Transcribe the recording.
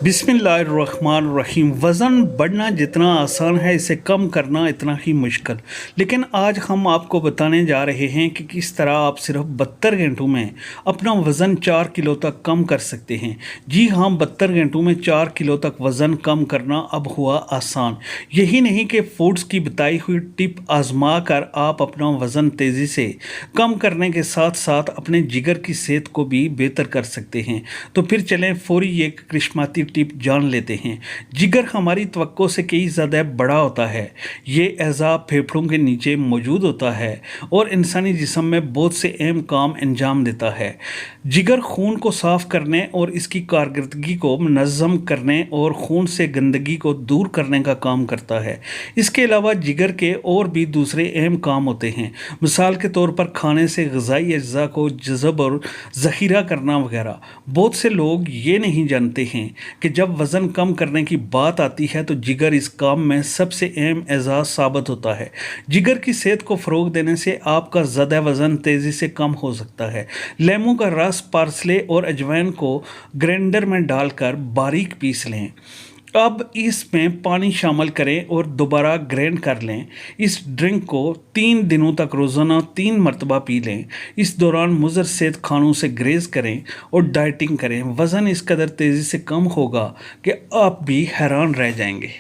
बिस्मिल्लाहिर्रहमानिर्रहीम। वज़न बढ़ना जितना आसान है इसे कम करना इतना ही मुश्किल। लेकिन आज हम आपको बताने जा रहे हैं कि किस तरह आप सिर्फ 72 घंटों में अपना वज़न 4 किलो तक कम कर सकते हैं। जी हाँ, 72 घंटों में 4 किलो तक वज़न कम करना अब हुआ आसान। यही नहीं कि फूड्स की बताई हुई टिप आजमा कर आप अपना वज़न तेज़ी से कम करने के साथ साथ अपने जिगर की सेहत को भी बेहतर कर सकते हैं। तो फिर चलें फौरी ये करिश्माती टिप जान लेते हैं। जिगर हमारी तवक्को से कई ज़्यादा बड़ा होता है। ये एज़ा फेफड़ों के नीचे मौजूद होता है और इंसानी जिस्म में बहुत से अहम काम अंजाम देता है। जिगर खून को साफ़ करने और इसकी कारकर्दगी को मनज़्ज़म करने और खून से गंदगी को दूर करने का काम करता है। इसके अलावा जिगर के और भी दूसरे अहम काम होते हैं, मिसाल के तौर पर खाने से ग़िज़ाई अज्जा को जज़ब और ज़ख़ीरा करना वगैरह। बहुत से लोग ये नहीं जानते हैं कि जब वज़न कम करने की बात आती है तो जिगर इस काम में सबसे अहम एजाज़ साबित होता है। जिगर की सेहत को फ़रोग देने से आपका ज़्यादा वज़न तेज़ी से कम हो सकता है। लेमू का रस, पार्सले और अजवाइन को ग्राइंडर में डालकर बारीक पीस लें। अब इसमें पानी शामिल करें और दोबारा ग्राइंड कर लें। इस ड्रिंक को 3 दिनों तक रोज़ाना 3 मरतबा पी लें। इस दौरान मुज़र सेहत खानों से ग्रेज़ करें और डाइटिंग करें। वज़न इस कदर तेज़ी से कम होगा कि आप भी हैरान रह जाएंगे।